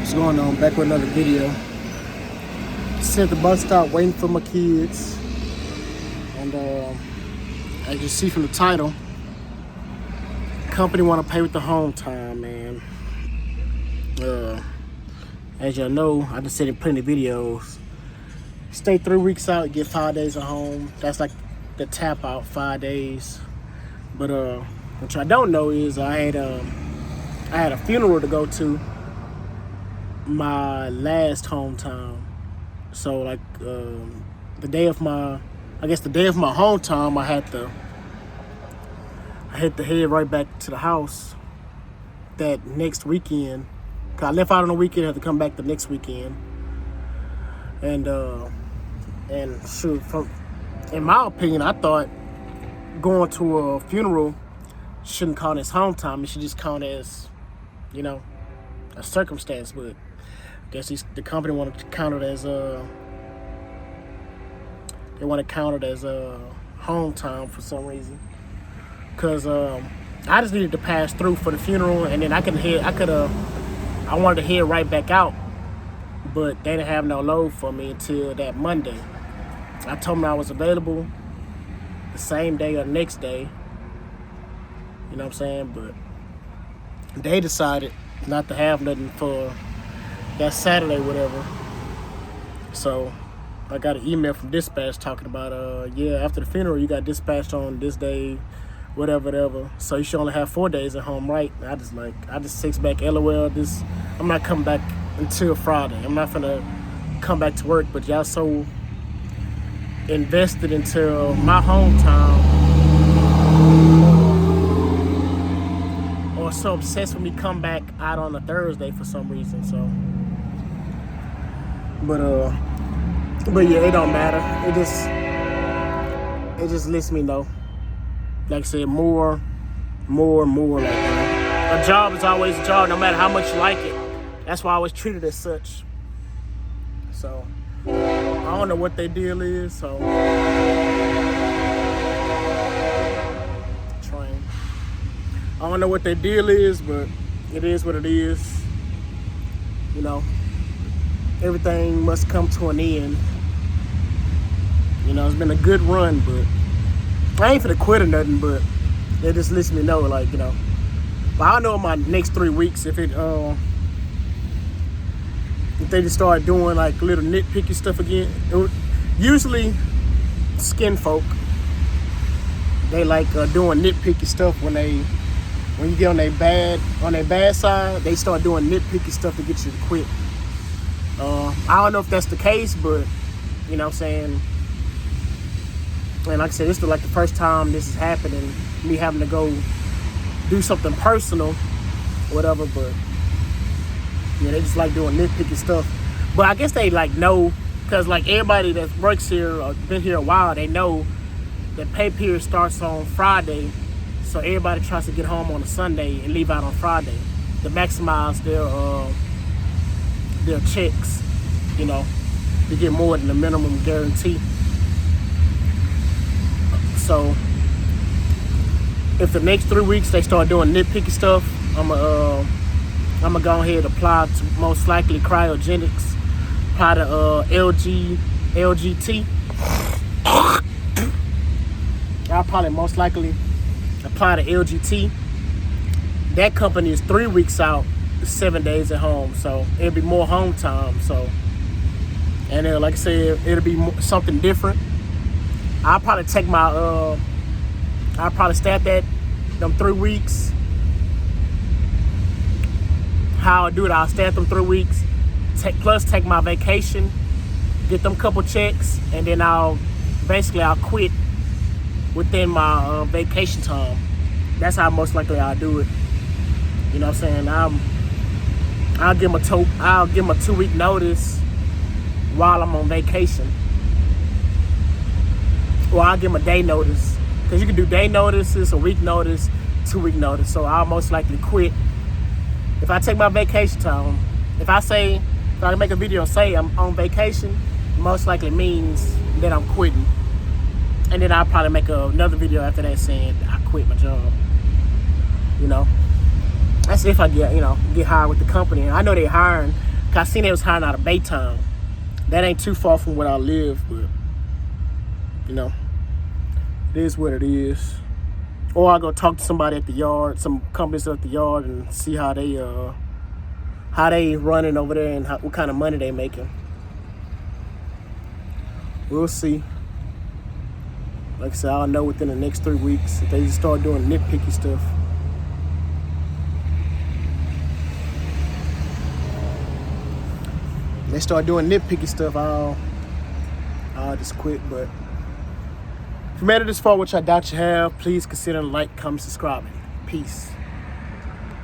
What's going on? Back with another video. Just at the bus stop waiting for my kids. And as you see from the title, company want to pay with the Hometime, man. As y'all know, I just said in plenty of videos, stay 3 weeks out, get 5 days at home. That's like the tap out, 5 days. But what I don't know is I had a funeral to go to my last Hometime. So like the day of my Hometime, I had to head right back to the house that next weekend. Cause I left out on the weekend, I had to come back the next weekend. And shoot, in my opinion, I thought going to a funeral shouldn't count as Hometime. It should just count as, a circumstance. But I guess the company wanted to count it as Hometime for some reason. Cause I just needed to pass through for the funeral, and then I wanted to head right back out, but they didn't have no load for me until that Monday. I told them I was available the same day or the next day. You know what I'm saying? But they decided not to have nothing for that Saturday, whatever. So I got an email from dispatch talking about, after the funeral, you got dispatched on this day, whatever. So you should only have 4 days at home, right? I just text back, LOL, I'm not coming back until Friday. I'm not gonna come back to work, but y'all so invested into my Hometime, or so obsessed with me come back out on a Thursday for some reason. So, but yeah, it don't matter. It just lets me know. Like I said, more. Like, a job is always a job, no matter how much you like it. That's why I always treat it as such. So I don't know what their deal is. So train. I don't know what their deal is, but it is what it is. Everything must come to an end. It's been a good run, but I ain't finna quit or nothing, but it just lets me know, but I know in my next 3 weeks, if they just start doing like little nitpicky stuff again. Usually skin folk, they like doing nitpicky stuff when you get on their bad side, they start doing nitpicky stuff to get you to quit. I don't know if that's the case, but you know what I'm saying. And like I said, this is like the first time this is happening, me having to go do something personal, whatever, but yeah, they just like doing nitpicky stuff. But I guess they know, because everybody that works here or been here a while, they know that pay period starts on Friday, so everybody tries to get home on a Sunday and leave out on Friday to maximize their checks, to get more than the minimum guarantee. So if the next 3 weeks they start doing nitpicky stuff, I'm gonna go ahead and apply to most likely cryogenics, apply to LGT. I'll probably most likely apply to LGT. That company is 3 weeks out, 7 days at home, so it'll be more home time. So, and like I said, it'll be something different. I'll probably take I'll probably stay at them 3 weeks. How I do it, I'll stay at them 3 weeks, take my vacation, get them couple checks, and then I'll quit within my vacation time. That's how most likely I'll do it. You know what I'm saying? I'll give them a 2 week notice while I'm on vacation. Or I'll give them a day notice. Because you can do day notices, a week notice, 2 week notice. So I'll most likely quit. If I take my vacation time, if I make a video and say I'm on vacation, most likely means that I'm quitting. And then I'll probably make another video after that saying I quit my job. That's if I get hired with the company. And I know they're hiring. 'Cause I seen they was hiring out of Baytown. That ain't too far from where I live, but you know, it is what it is. Or I go talk to somebody at the yard, some companies at the yard, and see how they running over there and what kind of money they making. We'll see. Like I said, I'll know within the next 3 weeks if they just start doing nitpicky stuff. If they start doing nitpicky stuff, I'll just quit. But if you made it this far, which I doubt you have, please consider like, comment, subscribing. Peace.